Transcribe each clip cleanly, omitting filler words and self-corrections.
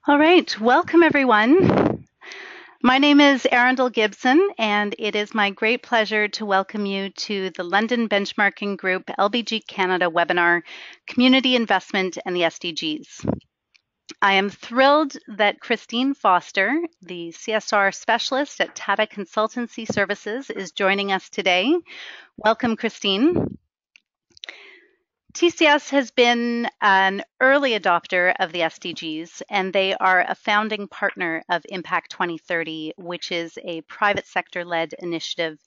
All right, welcome everyone. My name is Arundel Gibson, and it is my great pleasure to welcome you to the London Benchmarking Group LBG Canada webinar, Community Investment and the SDGs. I am thrilled that Christine Foster, the CSR specialist at Tata Consultancy Services, is joining us today. Welcome, Christine. TCS has been an early adopter of the SDGs, and they are a founding partner of Impact 2030, which is a private sector-led initiative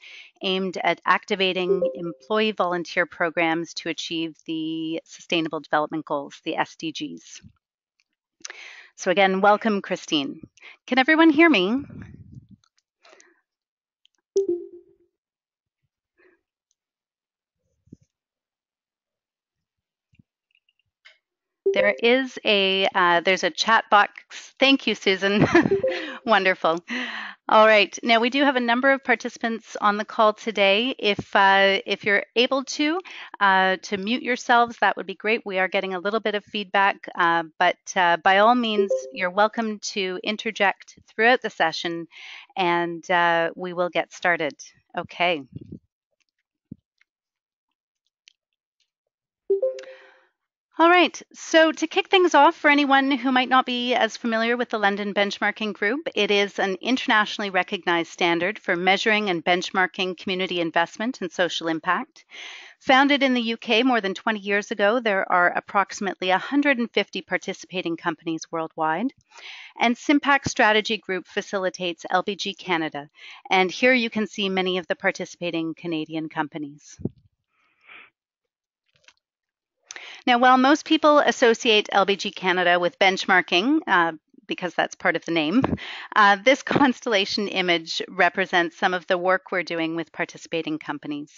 aimed at activating employee volunteer programs to achieve the Sustainable Development Goals, the SDGs. So again, welcome, Christine. Can everyone hear me? There's a chat box. Thank you, Susan. Wonderful. All right. Now we do have a number of participants on the call today. If you're able to mute yourselves, that would be great. We are getting a little bit of feedback, but by all means, you're welcome to interject throughout the session, and we will get started. Okay. All right, so to kick things off, for anyone who might not be as familiar with the London Benchmarking Group, it is an internationally recognized standard for measuring and benchmarking community investment and social impact. Founded in the UK more than 20 years ago, there are approximately 150 participating companies worldwide. And Simpact Strategy Group facilitates LBG Canada. And here you can see many of the participating Canadian companies. Now, while most people associate LBG Canada with benchmarking, because that's part of the name, this constellation image represents some of the work we're doing with participating companies.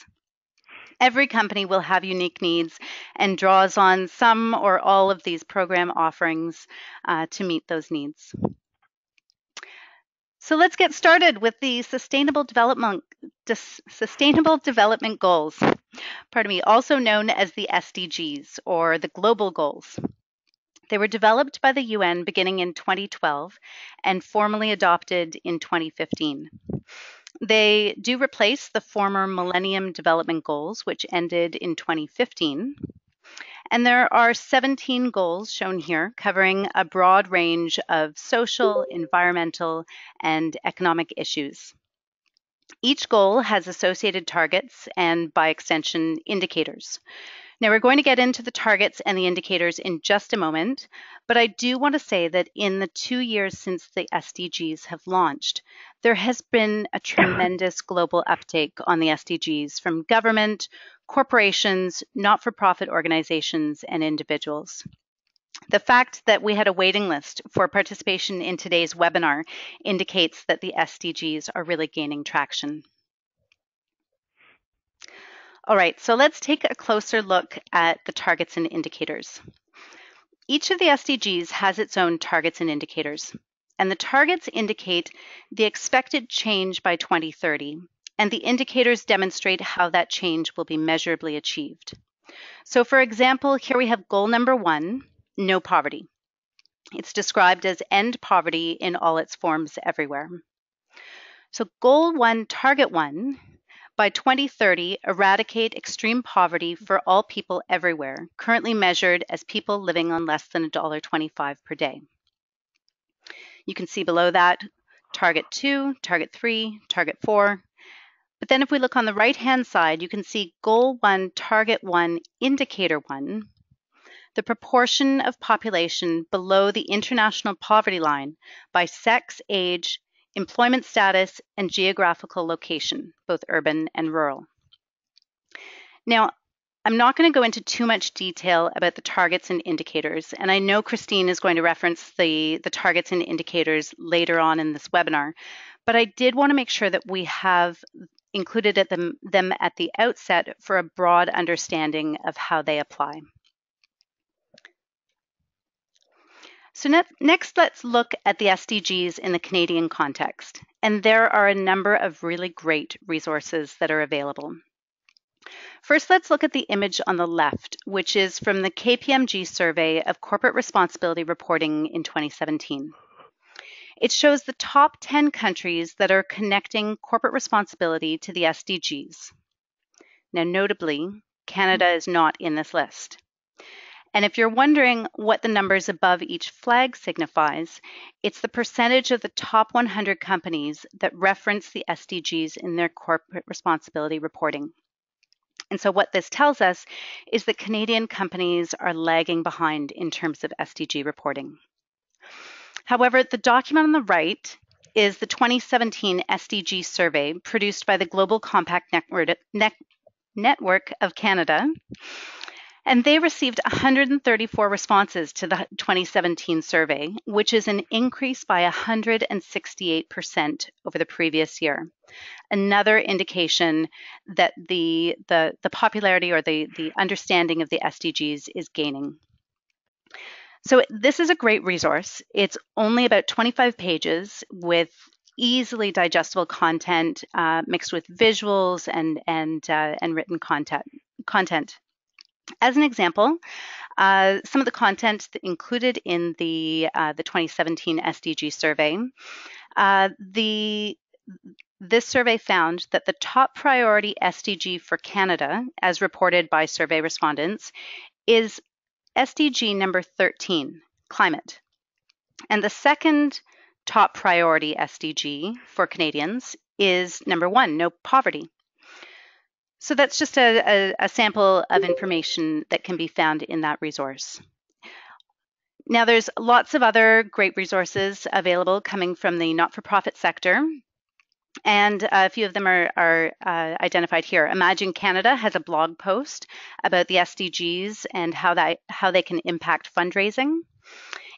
Every company will have unique needs and draws on some or all of these program offerings to meet those needs. So let's get started with the Sustainable Development Goals, also known as the SDGs or the Global Goals. They were developed by the UN beginning in 2012 and formally adopted in 2015. They do replace the former Millennium Development Goals, which ended in 2015. And there are 17 goals shown here, covering a broad range of social, environmental, and economic issues. Each goal has associated targets and, by extension, indicators. Now, we're going to get into the targets and the indicators in just a moment, but I do want to say that in the 2 years since the SDGs have launched, there has been a tremendous global uptake on the SDGs from government, corporations, not-for-profit organizations, and individuals. The fact that we had a waiting list for participation in today's webinar indicates that the SDGs are really gaining traction. All right, so let's take a closer look at the targets and indicators. Each of the SDGs has its own targets and indicators, and the targets indicate the expected change by 2030, and the indicators demonstrate how that change will be measurably achieved. So for example, here we have goal number 1, no poverty. It's described as end poverty in all its forms everywhere. So goal 1, target 1, by 2030, eradicate extreme poverty for all people everywhere, currently measured as people living on less than $1.25 per day. You can see below that target 2, target 3, target 4. But then if we look on the right-hand side, you can see goal 1, target 1, indicator 1, the proportion of population below the international poverty line by sex, age, employment status, and geographical location, both urban and rural. Now, I'm not going to go into too much detail about the targets and indicators, and I know Christine is going to reference the targets and indicators later on in this webinar, but I did want to make sure that we have included them at the outset for a broad understanding of how they apply. So next, let's look at the SDGs in the Canadian context. And there are a number of really great resources that are available. First, let's look at the image on the left, which is from the KPMG survey of corporate responsibility reporting in 2017. It shows the top 10 countries that are connecting corporate responsibility to the SDGs. Now, notably, Canada is not in this list. And if you're wondering what the numbers above each flag signifies, it's the percentage of the top 100 companies that reference the SDGs in their corporate responsibility reporting. And so what this tells us is that Canadian companies are lagging behind in terms of SDG reporting. However, the document on the right is the 2017 SDG survey produced by the Global Compact Network of Canada. And they received 134 responses to the 2017 survey, which is an increase by 168% over the previous year. Another indication that the popularity or the understanding of the SDGs is gaining. So this is a great resource. It's only about 25 pages with easily digestible content mixed with visuals and written content. As an example, some of the content included in the 2017 SDG survey, this survey found that the top priority SDG for Canada, as reported by survey respondents, is SDG number 13, climate. And the second top priority SDG for Canadians is number 1, no poverty. So that's just a sample of information that can be found in that resource. Now, there's lots of other great resources available coming from the not-for-profit sector, and a few of them are identified here. Imagine Canada has a blog post about the SDGs and how they can impact fundraising.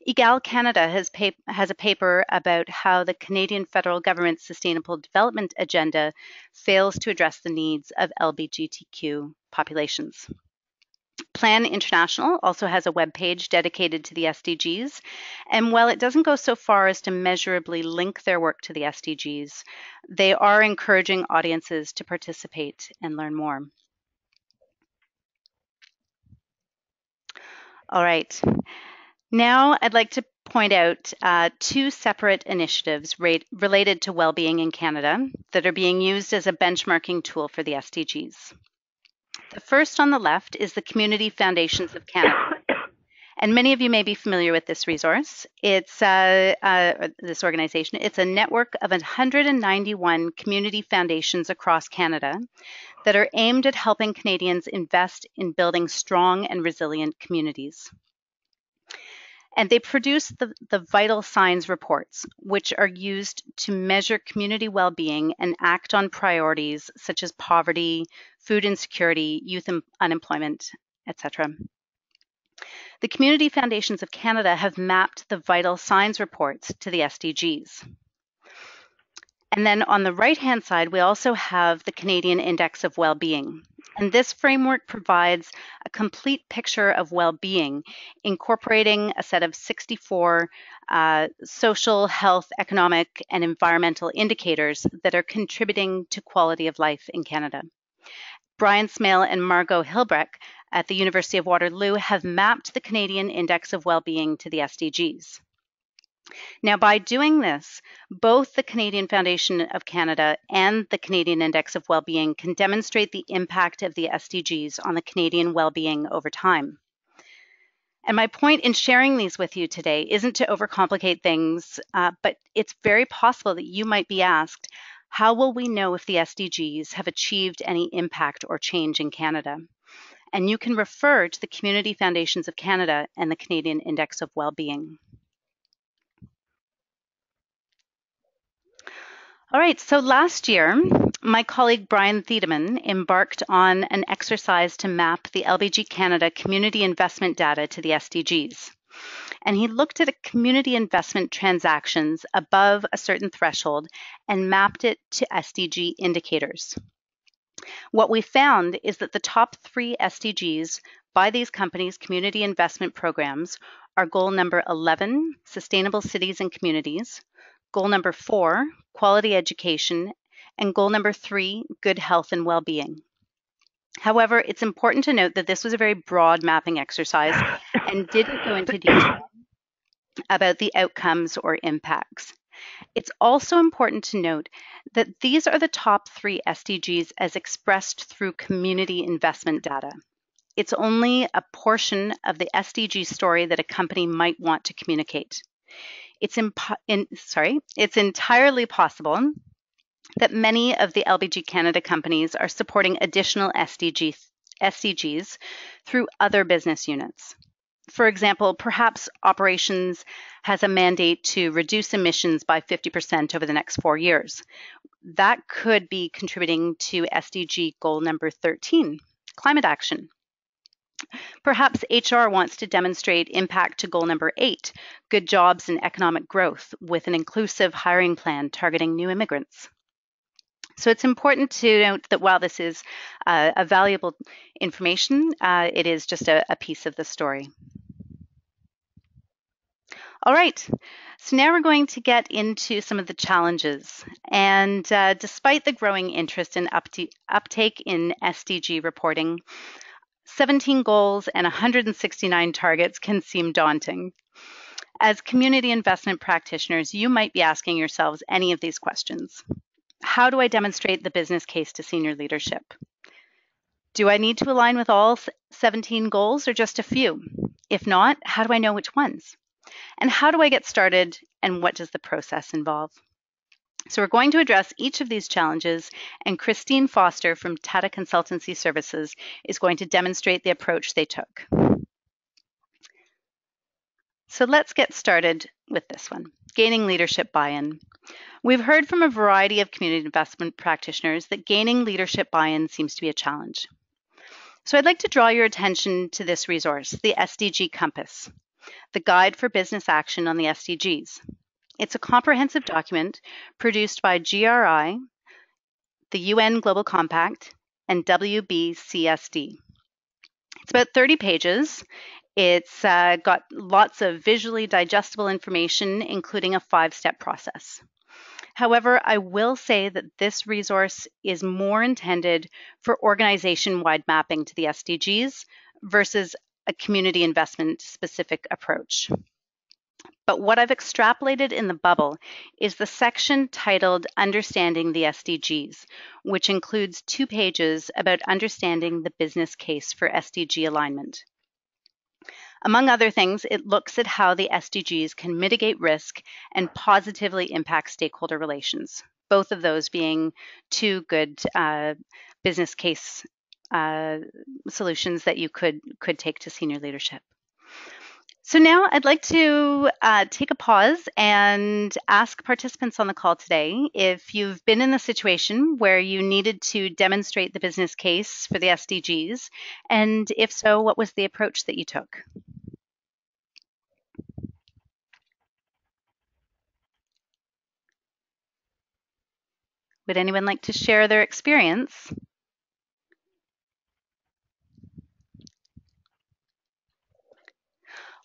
EGAL Canada has a paper about how the Canadian federal government's Sustainable Development Agenda fails to address the needs of LGBTQ populations. Plan International also has a webpage dedicated to the SDGs, and while it doesn't go so far as to measurably link their work to the SDGs, they are encouraging audiences to participate and learn more. All right. Now, I'd like to point out two separate initiatives related to well-being in Canada that are being used as a benchmarking tool for the SDGs. The first on the left is the Community Foundations of Canada. And many of you may be familiar with this resource. It's this organization. It's a network of 191 community foundations across Canada that are aimed at helping Canadians invest in building strong and resilient communities. And they produce the vital signs reports, which are used to measure community well-being and act on priorities such as poverty, food insecurity, youth unemployment, etc. The Community Foundations of Canada have mapped the vital signs reports to the SDGs. And then on the right-hand side, we also have the Canadian Index of Well-being. And this framework provides a complete picture of well-being, incorporating a set of 64 social, health, economic, and environmental indicators that are contributing to quality of life in Canada. Brian Smale and Margot Hilbrecht at the University of Waterloo have mapped the Canadian Index of Well-being to the SDGs. Now, by doing this, both the Canadian Foundation of Canada and the Canadian Index of Wellbeing can demonstrate the impact of the SDGs on the Canadian well-being over time. And my point in sharing these with you today isn't to overcomplicate things, but it's very possible that you might be asked, how will we know if the SDGs have achieved any impact or change in Canada? And you can refer to the Community Foundations of Canada and the Canadian Index of Wellbeing. All right, so last year, my colleague Brian Thiedemann embarked on an exercise to map the LBG Canada community investment data to the SDGs. And he looked at community investment transactions above a certain threshold and mapped it to SDG indicators. What we found is that the top 3 SDGs by these companies' community investment programs are goal number 11, sustainable cities and communities, goal number 4, quality education, and goal number 3, good health and well-being. However, it's important to note that this was a very broad mapping exercise and didn't go into detail about the outcomes or impacts. It's also important to note that these are the top 3 SDGs as expressed through community investment data. It's only a portion of the SDG story that a company might want to communicate. It's entirely possible that many of the LBG Canada companies are supporting additional SDGs through other business units. For example, perhaps operations has a mandate to reduce emissions by 50% over the next 4 years. That could be contributing to SDG goal number 13, climate action. Perhaps HR wants to demonstrate impact to goal number 8, good jobs and economic growth, with an inclusive hiring plan targeting new immigrants. So it's important to note that while this is a valuable information, it is just a piece of the story. All right, so now we're going to get into some of the challenges. And despite the growing interest in uptake in SDG reporting, 17 goals and 169 targets can seem daunting. As community investment practitioners, you might be asking yourselves any of these questions. How do I demonstrate the business case to senior leadership? Do I need to align with all 17 goals or just a few? If not, how do I know which ones? And how do I get started, and what does the process involve? So we're going to address each of these challenges, and Christine Foster from Tata Consultancy Services is going to demonstrate the approach they took. So let's get started with this one, gaining leadership buy-in. We've heard from a variety of community investment practitioners that gaining leadership buy-in seems to be a challenge. So I'd like to draw your attention to this resource, the SDG Compass, the Guide for Business Action on the SDGs. It's a comprehensive document produced by GRI, the UN Global Compact, and WBCSD. It's about 30 pages. It's got lots of visually digestible information, including a 5-step process. However, I will say that this resource is more intended for organization-wide mapping to the SDGs versus a community investment specific approach. But what I've extrapolated in the bubble is the section titled Understanding the SDGs, which includes 2 pages about understanding the business case for SDG alignment. Among other things, it looks at how the SDGs can mitigate risk and positively impact stakeholder relations, both of those being 2 good business case solutions that you could take to senior leadership. So now I'd like to take a pause and ask participants on the call today if you've been in the situation where you needed to demonstrate the business case for the SDGs, and if so, what was the approach that you took? Would anyone like to share their experience?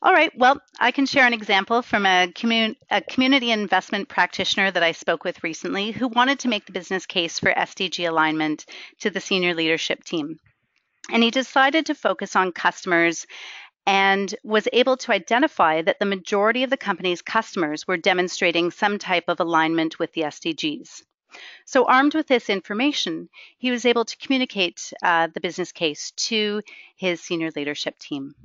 All right, well, I can share an example from a community investment practitioner that I spoke with recently who wanted to make the business case for SDG alignment to the senior leadership team. And he decided to focus on customers and was able to identify that the majority of the company's customers were demonstrating some type of alignment with the SDGs. So armed with this information, he was able to communicate the business case to his senior leadership team.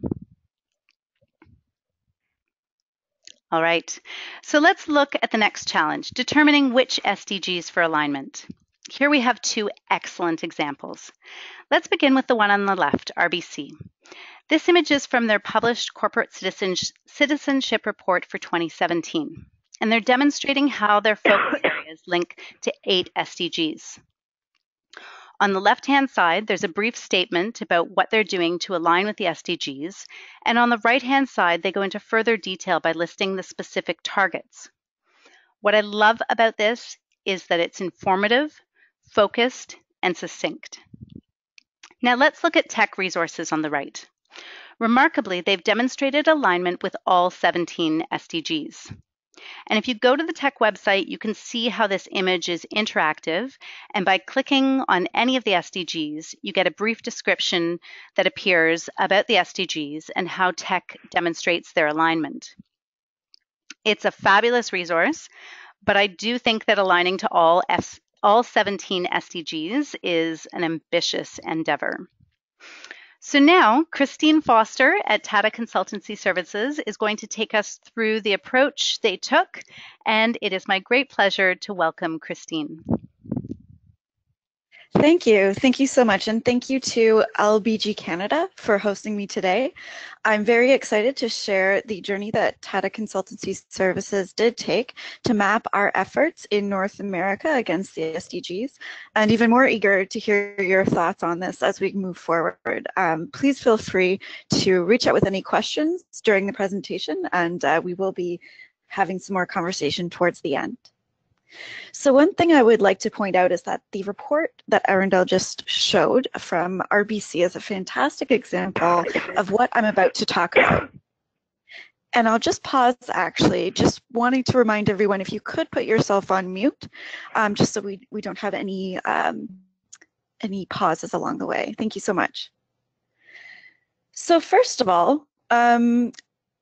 All right, so let's look at the next challenge, determining which SDGs for alignment. Here we have 2 excellent examples. Let's begin with the one on the left, RBC. This image is from their published Corporate Citizenship Report for 2017, and they're demonstrating how their focus areas link to 8 SDGs. On the left-hand side, there's a brief statement about what they're doing to align with the SDGs, and on the right-hand side, they go into further detail by listing the specific targets. What I love about this is that it's informative, focused, and succinct. Now let's look at tech resources on the right. Remarkably, they've demonstrated alignment with all 17 SDGs. And if you go to the tech website, you can see how this image is interactive. And by clicking on any of the SDGs, you get a brief description that appears about the SDGs and how tech demonstrates their alignment. It's a fabulous resource, but I do think that aligning to all 17 SDGs is an ambitious endeavor. So now, Christine Foster at Tata Consultancy Services is going to take us through the approach they took, and it is my great pleasure to welcome Christine. Thank you. Thank you so much. And thank you to LBG Canada for hosting me today. I'm very excited to share the journey that Tata Consultancy Services did take to map our efforts in North America against the SDGs, and even more eager to hear your thoughts on this as we move forward. Please feel free to reach out with any questions during the presentation, and we will be having some more conversation towards the end. So one thing I would like to point out is that the report that Arundel just showed from RBC is a fantastic example of what I'm about to talk about. And I'll just pause, actually, just wanting to remind everyone, if you could put yourself on mute, just so we don't have any pauses along the way. Thank you so much. So first of all,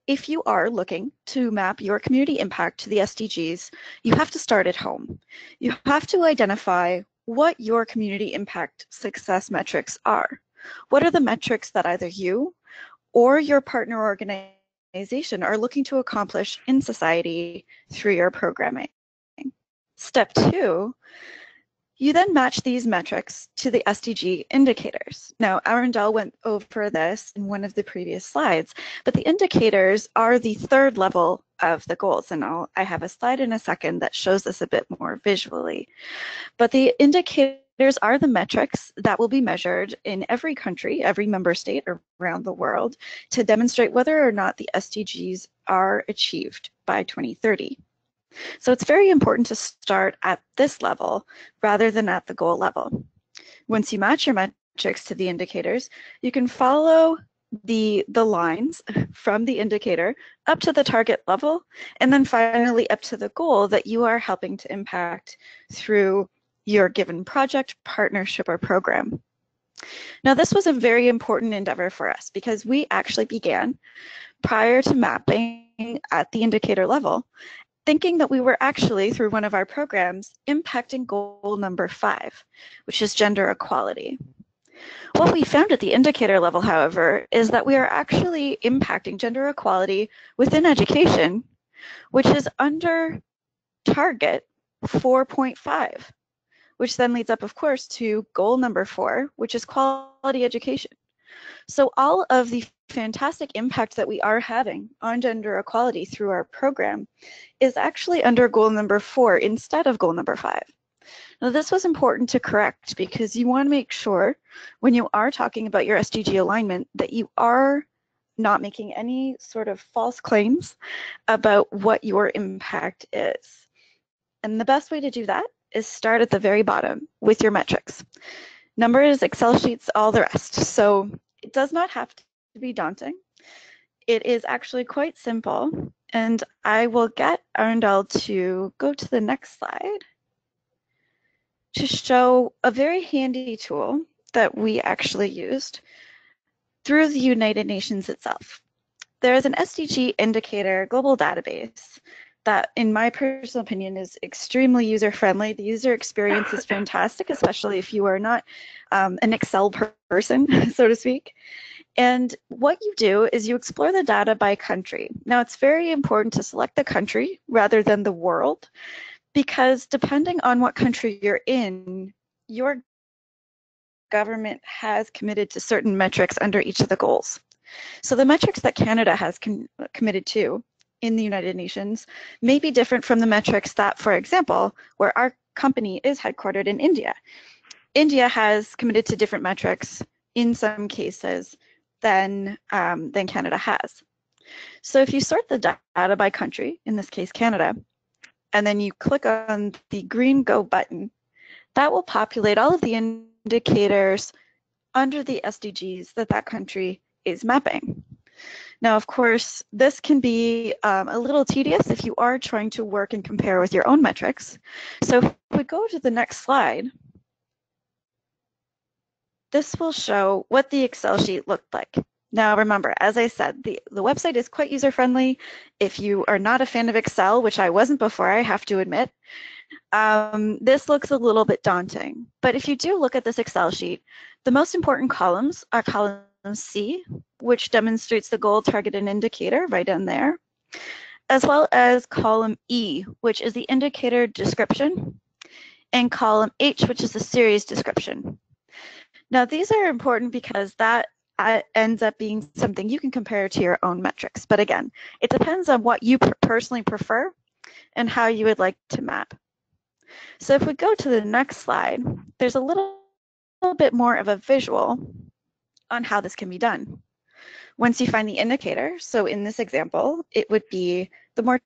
if you are looking to map your community impact to the SDGs, you have to start at home. You have to identify what your community impact success metrics are. What are the metrics that either you or your partner organization are looking to accomplish in society through your programming? Step 2, you then match these metrics to the SDG indicators. Now, Arundel went over this in one of the previous slides, but the indicators are the third level of the goals, and I have a slide in a second that shows this a bit more visually. But the indicators are the metrics that will be measured in every country, every member state around the world, to demonstrate whether or not the SDGs are achieved by 2030. So it's very important to start at this level rather than at the goal level. Once you match your metrics to the indicators, you can follow the lines from the indicator up to the target level, and then finally up to the goal that you are helping to impact through your given project, partnership, or program. Now, this was a very important endeavor for us because we actually began, prior to mapping at the indicator level, thinking that we were actually, through one of our programs, impacting goal number 5, which is gender equality. What we found at the indicator level, however, is that we are actually impacting gender equality within education, which is under target 4.5, which then leads up, of course, to goal number 4, which is quality education. So all of the fantastic impact that we are having on gender equality through our program is actually under goal number 4 instead of goal number 5. Now, this was important to correct because you want to make sure when you are talking about your SDG alignment that you are not making any sort of false claims about what your impact is. And the best way to do that is start at the very bottom with your metrics. Numbers, Excel sheets, all the rest. So it does not have to be daunting. It is actually quite simple. And I will get Arundel to go to the next slide to show a very handy tool that we actually used through the United Nations itself. There is an SDG indicator global database that, in my personal opinion, is extremely user-friendly. The user experience is fantastic, especially if you are not an Excel person, so to speak. And what you do is you explore the data by country. Now, it's very important to select the country rather than the world, because depending on what country you're in, your government has committed to certain metrics under each of the goals. So the metrics that Canada has committed to in the United Nations may be different from the metrics that, for example, where our company is headquartered in India. India has committed to different metrics in some cases than Canada has. So if you sort the data by country, in this case Canada, and then you click on the green Go button, that will populate all of the indicators under the SDGs that country is mapping. Now, of course, this can be a little tedious if you are trying to work and compare with your own metrics. So if we go to the next slide, this will show what the Excel sheet looked like. Now, remember, as I said, the website is quite user-friendly. If you are not a fan of Excel, which I wasn't before, I have to admit, this looks a little bit daunting. But if you do look at this Excel sheet, the most important columns are column C, which demonstrates the goal, target, and indicator right down there, as well as column E, which is the indicator description, and column H, which is the series description. Now, these are important because that ends up being something you can compare to your own metrics. But again, it depends on what you personally prefer and how you would like to map. So if we go to the next slide, there's a little bit more of a visual on how this can be done. Once you find the indicator, so in this example, it would be the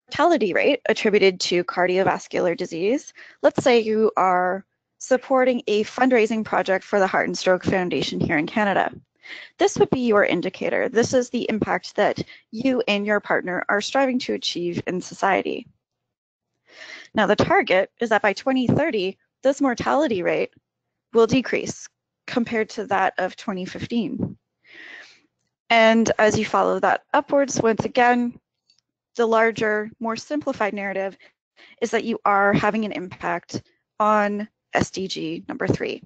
mortality rate attributed to cardiovascular disease. Let's say you are supporting a fundraising project for the Heart and Stroke Foundation here in Canada. This would be your indicator. This is the impact that you and your partner are striving to achieve in society. Now, the target is that by 2030, this mortality rate will decrease compared to that of 2015. And as you follow that upwards, once again, the larger, more simplified narrative is that you are having an impact on SDG number 3.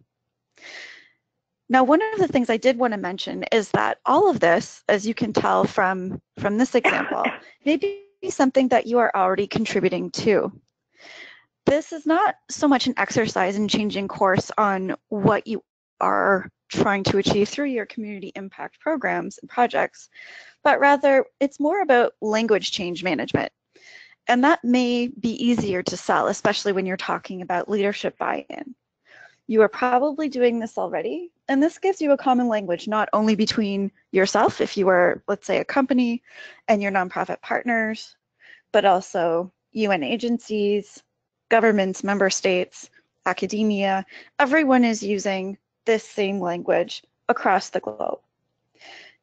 Now, one of the things I did want to mention is that all of this, as you can tell from this example, may be something that you are already contributing to. This is not so much an exercise in changing course on what you are trying to achieve through your community impact programs and projects, but rather it's more about language change management. And that may be easier to sell, especially when you're talking about leadership buy-in. You are probably doing this already, and this gives you a common language, not only between yourself, if you are, let's say, a company, and your nonprofit partners, but also UN agencies, governments, member states, academia. Everyone is using this same language across the globe.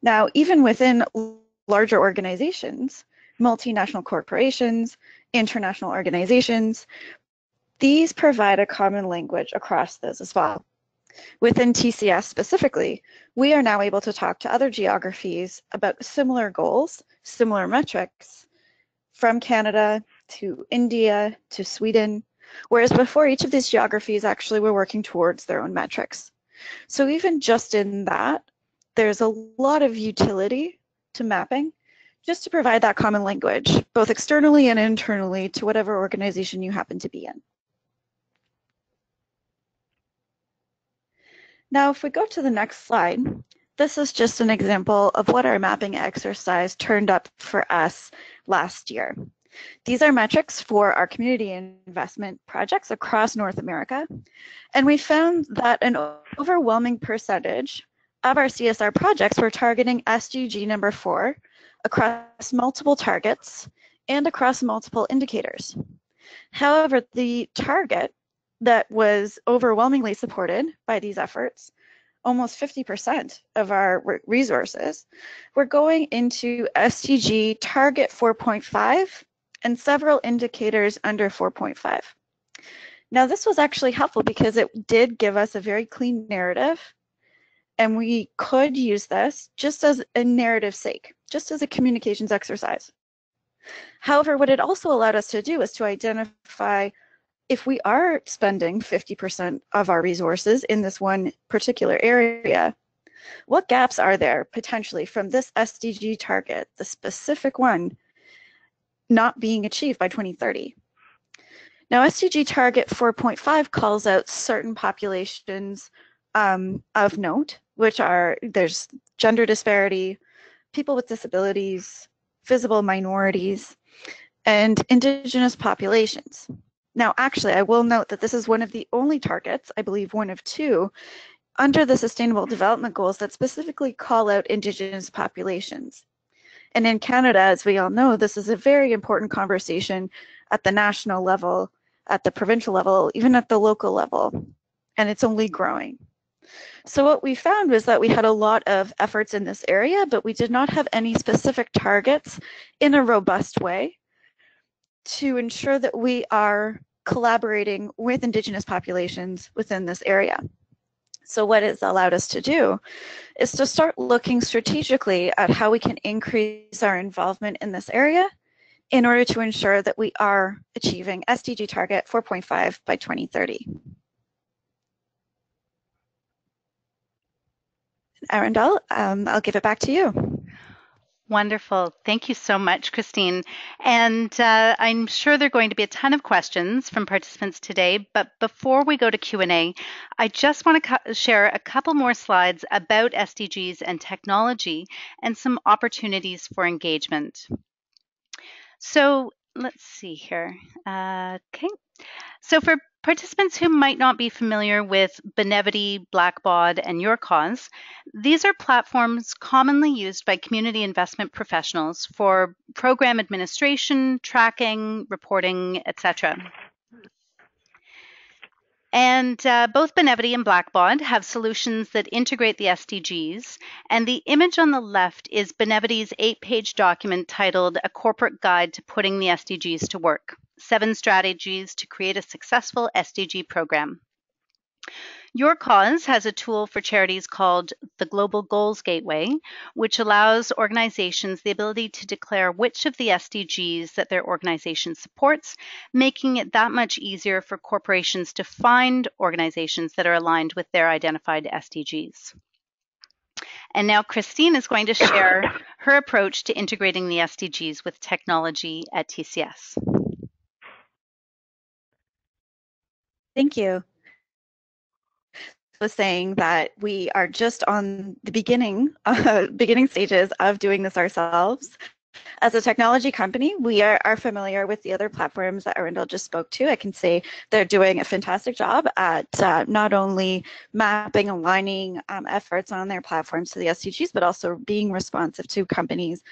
Now, even within larger organizations, multinational corporations, international organizations, these provide a common language across those as well. Within TCS specifically, we are now able to talk to other geographies about similar goals, similar metrics, from Canada to India to Sweden, whereas before each of these geographies actually were working towards their own metrics. So even just in that, there's a lot of utility to mapping just to provide that common language, both externally and internally to whatever organization you happen to be in. Now, if we go to the next slide, this is just an example of what our mapping exercise turned up for us last year. These are metrics for our community investment projects across North America, and we found that an overwhelming percentage of our CSR projects were targeting SDG number 4 across multiple targets and across multiple indicators. However, the target that was overwhelmingly supported by these efforts, almost 50% of our resources, were going into SDG target 4.5 and several indicators under 4.5. Now, this was actually helpful because it did give us a very clean narrative, and we could use this just as a narrative sake, just as a communications exercise. However, what it also allowed us to do is to identify if we are spending 50% of our resources in this one particular area, what gaps are there potentially from this SDG target, the specific one, not being achieved by 2030? Now, SDG target 4.5 calls out certain populations of note, which are, there's gender disparity, people with disabilities, visible minorities, and Indigenous populations. Now, actually, I will note that this is one of the only targets, I believe one of 2, under the Sustainable Development Goals that specifically call out Indigenous populations. And in Canada, as we all know, this is a very important conversation at the national level, at the provincial level, even at the local level, and it's only growing. So what we found was that we had a lot of efforts in this area, but we did not have any specific targets in a robust way to ensure that we are collaborating with Indigenous populations within this area. So what it's allowed us to do is to start looking strategically at how we can increase our involvement in this area in order to ensure that we are achieving SDG target 4.5 by 2030. Arundel, I'll give it back to you. Wonderful. Thank you so much, Christine. And I'm sure there are going to be a ton of questions from participants today. But before we go to Q&A, I just want to share a couple more slides about SDGs and technology and some opportunities for engagement. So let's see here. Okay. So for participants who might not be familiar with Benevity, Blackbaud, and Your Cause, these are platforms commonly used by community investment professionals for program administration, tracking, reporting, etc. And both Benevity and Blackbaud have solutions that integrate the SDGs. And the image on the left is Benevity's 8-page document titled A Corporate Guide to Putting the SDGs to Work: 7 Strategies to Create a Successful SDG Program. Your Cause has a tool for charities called the Global Goals Gateway, which allows organizations the ability to declare which of the SDGs that their organization supports, making it that much easier for corporations to find organizations that are aligned with their identified SDGs. And now Christine is going to share her approach to integrating the SDGs with technology at TCS. Thank you. Was saying that we are just on the beginning stages of doing this ourselves. As a technology company, we are familiar with the other platforms that Arundel just spoke to. I can say they're doing a fantastic job at not only mapping, aligning efforts on their platforms to the SDGs, but also being responsive to companies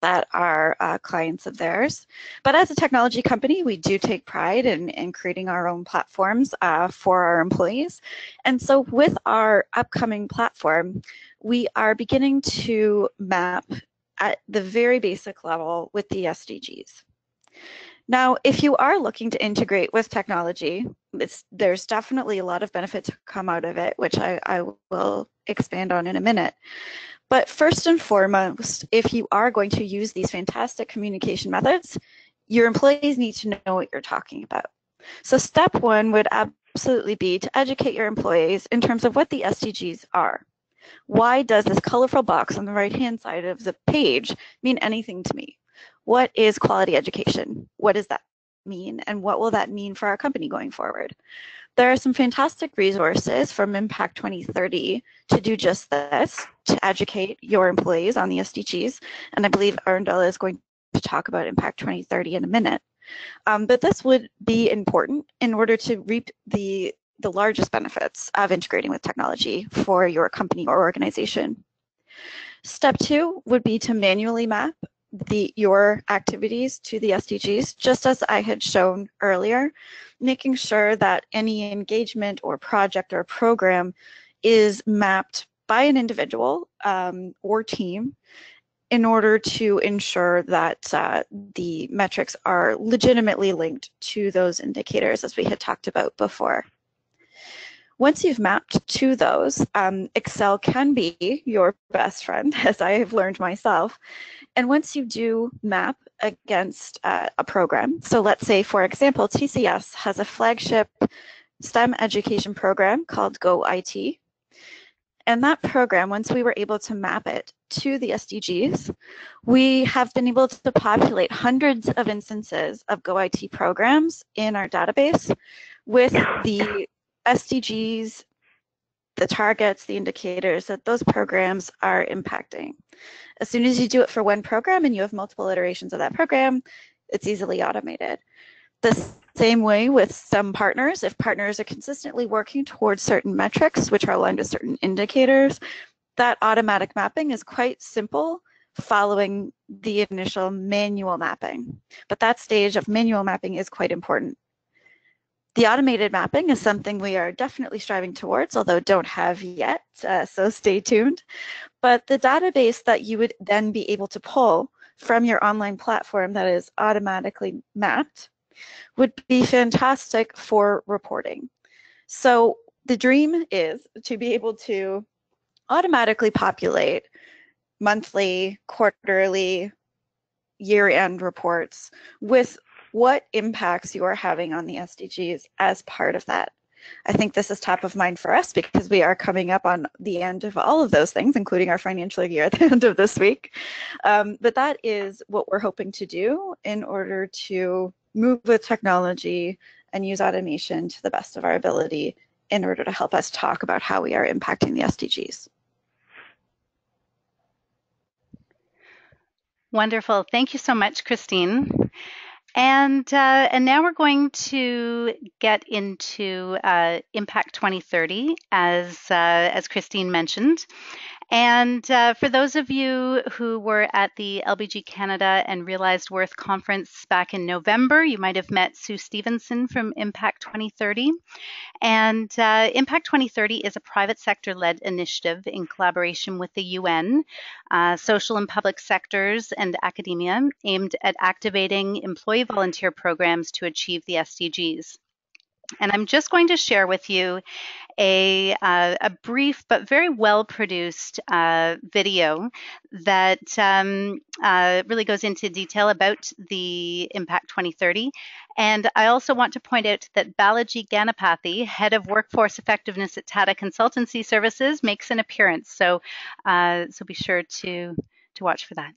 that are clients of theirs. But as a technology company, we do take pride in creating our own platforms for our employees. And so with our upcoming platform, we are beginning to map at the very basic level with the SDGs. Now, if you are looking to integrate with technology, there's definitely a lot of benefits to come out of it, which I will expand on in a minute. But first and foremost, if you are going to use these fantastic communication methods, your employees need to know what you're talking about. So step one would absolutely be to educate your employees in terms of what the SDGs are. Why does this colorful box on the right-hand side of the page mean anything to me? What is quality education? What does that mean? And what will that mean for our company going forward? There are some fantastic resources from Impact 2030 to do just this, to educate your employees on the SDGs. And I believe Arundel is going to talk about Impact 2030 in a minute. But this would be important in order to reap the largest benefits of integrating with technology for your company or organization. Step two would be to manually map your activities to the SDGs, just as I had shown earlier, making sure that any engagement or project or program is mapped by an individual or team in order to ensure that the metrics are legitimately linked to those indicators, as we had talked about before. Once you've mapped to those, Excel can be your best friend, as I have learned myself. And once you do map against a program, so let's say, for example, TCS has a flagship STEM education program called Go IT. And that program, once we were able to map it to the SDGs, we have been able to populate hundreds of instances of Go IT programs in our database with the SDGs, the targets, the indicators that those programs are impacting. As soon as you do it for one program and you have multiple iterations of that program, it's easily automated. The same way with some partners, if partners are consistently working towards certain metrics, which are aligned with certain indicators, that automatic mapping is quite simple following the initial manual mapping. But that stage of manual mapping is quite important. The automated mapping is something we are definitely striving towards, although don't have yet, so stay tuned. But the database that you would then be able to pull from your online platform that is automatically mapped would be fantastic for reporting. So the dream is to be able to automatically populate monthly, quarterly, year-end reports with what impacts you are having on the SDGs as part of that. I think this is top of mind for us because we are coming up on the end of all of those things, including our financial year at the end of this week. But that is what we're hoping to do in order to move with technology and use automation to the best of our ability in order to help us talk about how we are impacting the SDGs. Wonderful. Thank you so much, Christine. And now we're going to get into Impact 2030, as Christine mentioned. And for those of you who were at the LBG Canada and Realized Worth conference back in November, you might have met Sue Stevenson from Impact 2030. And Impact 2030 is a private sector-led initiative in collaboration with the UN, social and public sectors, and academia aimed at activating employee volunteer programs to achieve the SDGs. And I'm just going to share with you a brief but very well produced video that really goes into detail about the Impact 2030. And I also want to point out that Balaji Ganapathy, head of workforce effectiveness at Tata Consultancy Services, makes an appearance. So be sure to watch for that.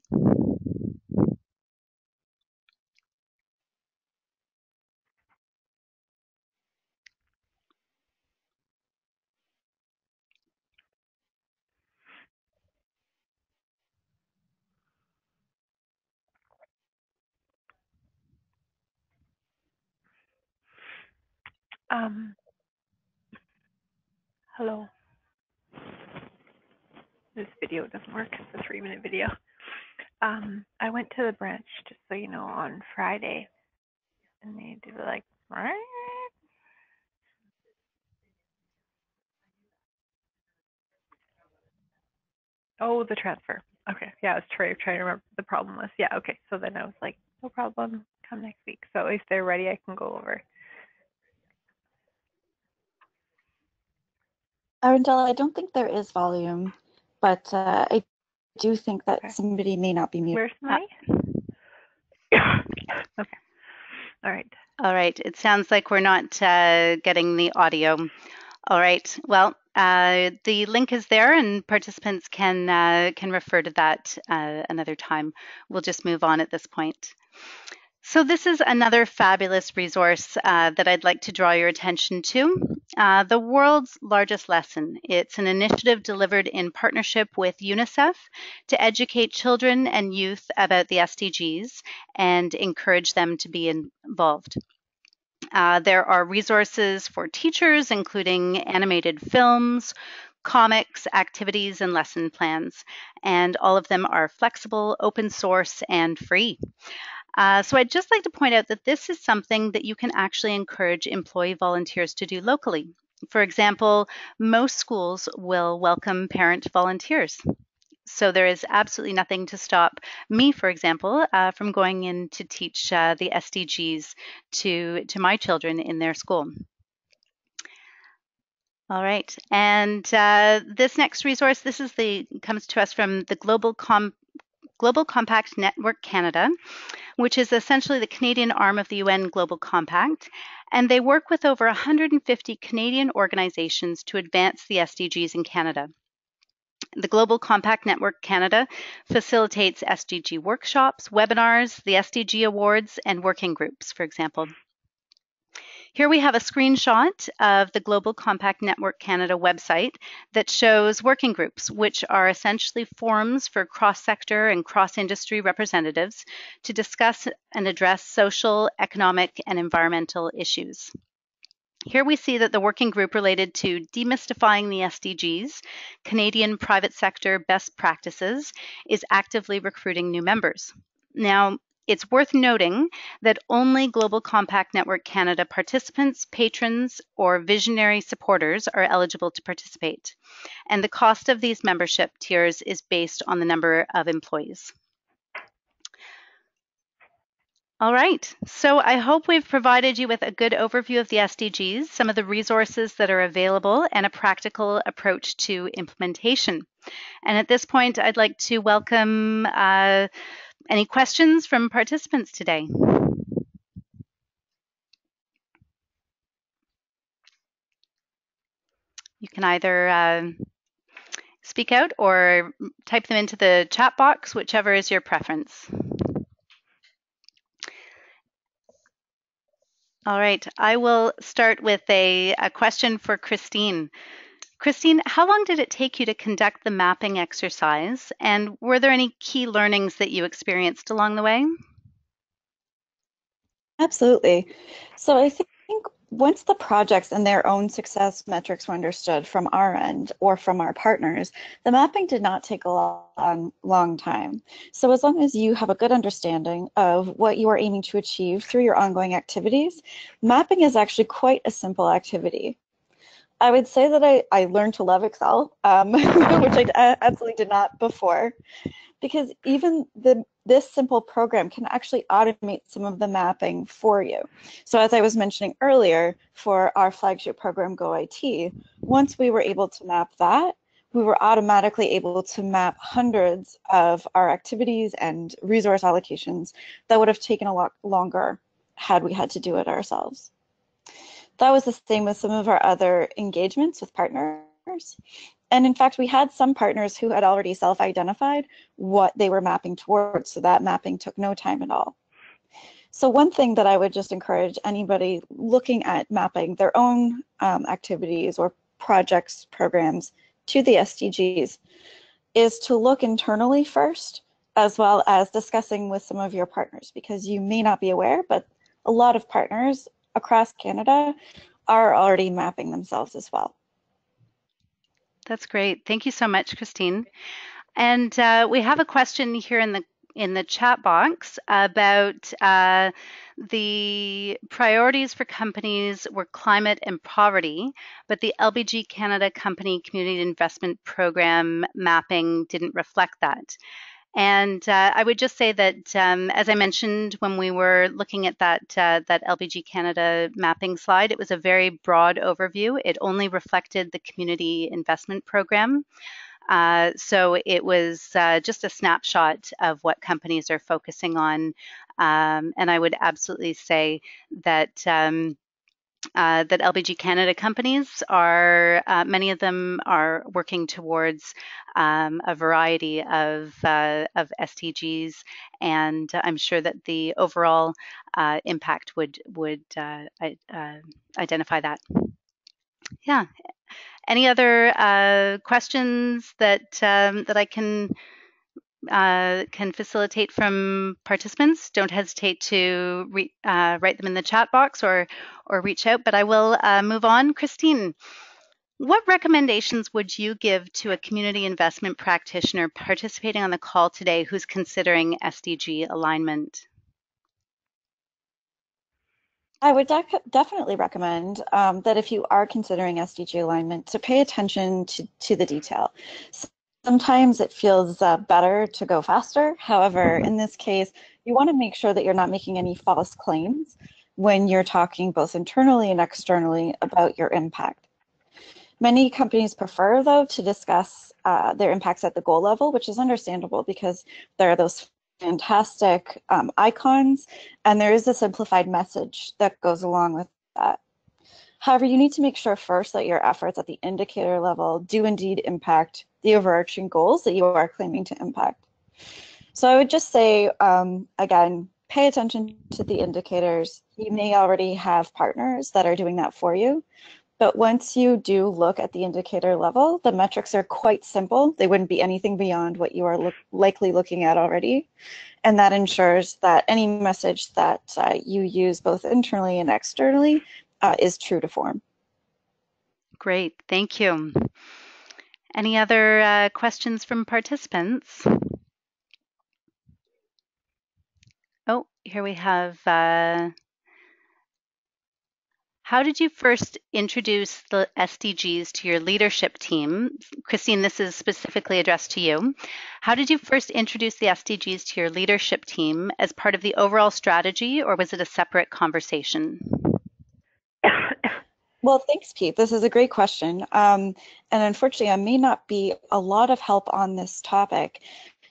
Hello. This video doesn't work. It's a 3-minute video. I went to the branch, just so you know, on Friday, and they did like, oh, the transfer. Okay, yeah, I was trying to remember what the problem was. Yeah, okay. So then I was like, no problem. Come next week. So if they're ready, I can go over. Arundella, I don't think there is volume, but I do think that somebody may not be muted. Where's my? Okay. All right. All right. It sounds like we're not getting the audio. All right. Well, the link is there, and participants can refer to that another time. We'll just move on at this point. So this is another fabulous resource that I'd like to draw your attention to. The World's Largest Lesson. It's an initiative delivered in partnership with UNICEF to educate children and youth about the SDGs and encourage them to be involved. There are resources for teachers, including animated films, comics, activities, and lesson plans. And all of them are flexible, open source, and free. So I'd just like to point out that this is something that you can actually encourage employee volunteers to do locally. For example, most schools will welcome parent volunteers. So there is absolutely nothing to stop me, for example, from going in to teach the SDGs to my children in their school. All right, and this next resource, comes to us from the Global Compact Network Canada, which is essentially the Canadian arm of the UN Global Compact. And they work with over 150 Canadian organizations to advance the SDGs in Canada. The Global Compact Network Canada facilitates SDG workshops, webinars, the SDG Awards, and working groups, for example. Here we have a screenshot of the Global Compact Network Canada website that shows working groups, which are essentially forums for cross-sector and cross-industry representatives to discuss and address social, economic, and environmental issues. Here we see that the working group related to demystifying the SDGs, Canadian private sector best practices, is actively recruiting new members. Now, it's worth noting that only Global Compact Network Canada participants, patrons, or visionary supporters are eligible to participate. And the cost of these membership tiers is based on the number of employees. All right, so I hope we've provided you with a good overview of the SDGs, some of the resources that are available, and a practical approach to implementation. And at this point, I'd like to welcome any questions from participants today. You can either speak out or type them into the chat box, whichever is your preference. All right, I will start with a question for Christine. Christine, how long did it take you to conduct the mapping exercise? And were there any key learnings that you experienced along the way? Absolutely. So I think once the projects and their own success metrics were understood from our end or from our partners, the mapping did not take a long time. So as long as you have a good understanding of what you are aiming to achieve through your ongoing activities, mapping is actually quite a simple activity. I would say that I learned to love Excel, which I absolutely did not before, because even this simple program can actually automate some of the mapping for you. So as I was mentioning earlier, for our flagship program, Go IT, once we were able to map that, we were automatically able to map hundreds of our activities and resource allocations that would have taken a lot longer had we had to do it ourselves. That was the same with some of our other engagements with partners. And in fact, we had some partners who had already self-identified what they were mapping towards, so that mapping took no time at all. So one thing that I would just encourage anybody looking at mapping their own activities or projects, programs to the SDGs is to look internally first, as well as discussing with some of your partners, because you may not be aware, but a lot of partners across Canada are already mapping themselves as well. That's great. Thank you so much, Christine. And we have a question here in the chat box about the priorities for companies were climate and poverty, but the LBG Canada Company Community Investment Program mapping didn't reflect that. And I would just say that, as I mentioned when we were looking at that LBG Canada mapping slide, it was a very broad overview. It only reflected the community investment program. So it was just a snapshot of what companies are focusing on. And I would absolutely say that that LBG Canada companies are, many of them are working towards a variety of SDGs, and I'm sure that the overall impact would identify that. Yeah. Any other questions that I can facilitate from participants? Don't hesitate to write them in the chat box or reach out, but I will move on. Christine, what recommendations would you give to a community investment practitioner participating on the call today who's considering SDG alignment? I would definitely recommend that if you are considering SDG alignment, to pay attention to the detail. Sometimes it feels better to go faster. However, in this case, you want to make sure that you're not making any false claims when you're talking both internally and externally about your impact. Many companies prefer, though, to discuss their impacts at the goal level, which is understandable because there are those fantastic icons, and there is a simplified message that goes along with that. However, you need to make sure first that your efforts at the indicator level do indeed impact the overarching goals that you are claiming to impact. So I would just say, again, pay attention to the indicators. You may already have partners that are doing that for you. But once you do look at the indicator level, the metrics are quite simple. They wouldn't be anything beyond what you are likely looking at already. And that ensures that any message that you use both internally and externally is true to form. Great, thank you. Any other questions from participants? Oh, here we have, how did you first introduce the SDGs to your leadership team? Christine, this is specifically addressed to you. How did you first introduce the SDGs to your leadership team as part of the overall strategy, or was it a separate conversation? Well, thanks, Pete. This is a great question. And unfortunately, I may not be a lot of help on this topic.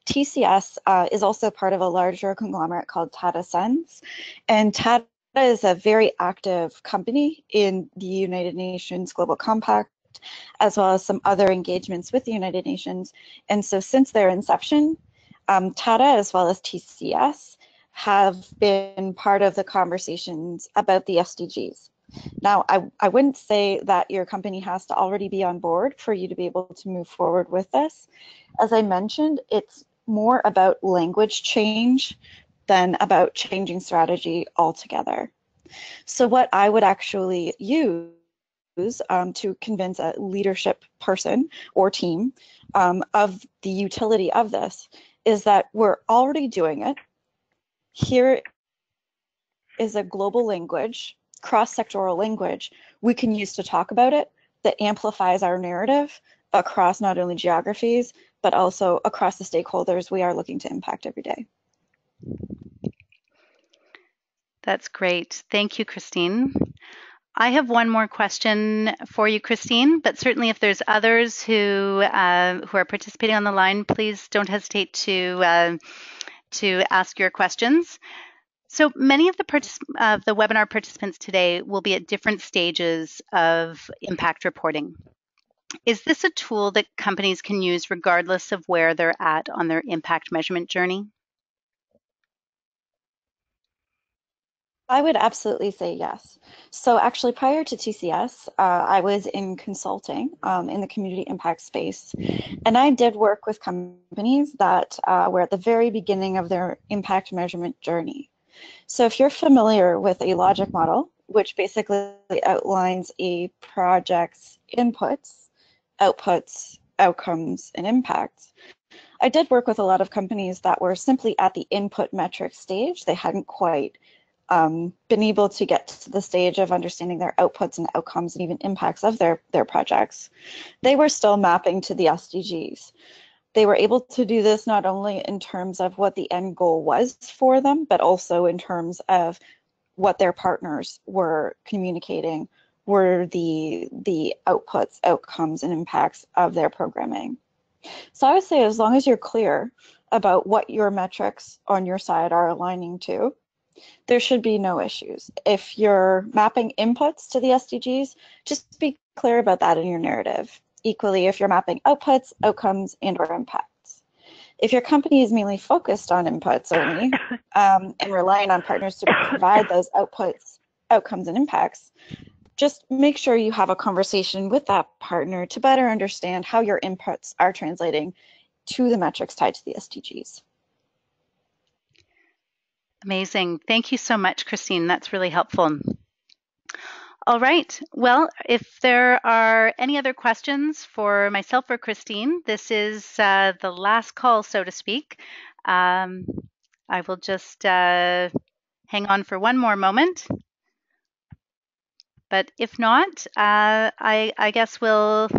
TCS is also part of a larger conglomerate called Tata Sons. And Tata is a very active company in the United Nations Global Compact, as well as some other engagements with the United Nations. And so since their inception, Tata as well as TCS have been part of the conversations about the SDGs. Now, I wouldn't say that your company has to already be on board for you to be able to move forward with this. As I mentioned, it's more about language change than about changing strategy altogether. So what I would actually use to convince a leadership person or team of the utility of this is that we're already doing it. Here is a global language, cross-sectoral language we can use to talk about it that amplifies our narrative across not only geographies, but also across the stakeholders we are looking to impact every day. That's great. Thank you, Christine. I have one more question for you, Christine, but certainly if there's others who are participating on the line, please don't hesitate to ask your questions. So many of the webinar participants today will be at different stages of impact reporting. Is this a tool that companies can use regardless of where they're at on their impact measurement journey? I would absolutely say yes. So actually prior to TCS, I was in consulting in the community impact space. And I did work with companies that were at the very beginning of their impact measurement journey. So if you're familiar with a logic model, which basically outlines a project's inputs, outputs, outcomes, and impacts, I did work with a lot of companies that were simply at the input metric stage. They hadn't quite been able to get to the stage of understanding their outputs and outcomes and even impacts of their projects. They were still mapping to the SDGs. They were able to do this not only in terms of what the end goal was for them, but also in terms of what their partners were communicating were the outputs, outcomes, and impacts of their programming. So I would say as long as you're clear about what your metrics on your side are aligning to, there should be no issues. If you're mapping inputs to the SDGs, just be clear about that in your narrative. Equally, if you're mapping outputs, outcomes, and/or impacts. If your company is mainly focused on inputs only and relying on partners to provide those outputs, outcomes, and impacts, just make sure you have a conversation with that partner to better understand how your inputs are translating to the metrics tied to the SDGs. Amazing. Thank you so much, Christine. That's really helpful. All right. Well, if there are any other questions for myself or Christine, this is the last call, so to speak. I will just hang on for one more moment. But if not, I guess we'll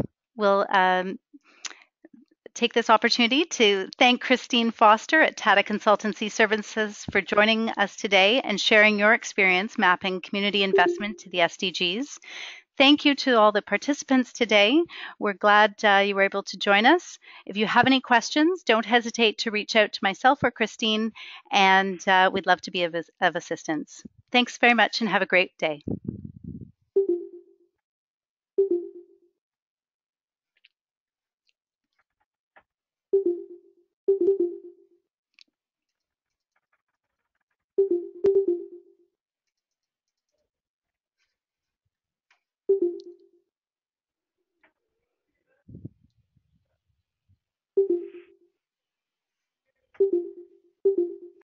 take this opportunity to thank Christine Foster at Tata Consultancy Services for joining us today and sharing your experience mapping community investment to the SDGs. Thank you to all the participants today. We're glad you were able to join us. If you have any questions, don't hesitate to reach out to myself or Christine, and we'd love to be of assistance. Thanks very much and have a great day.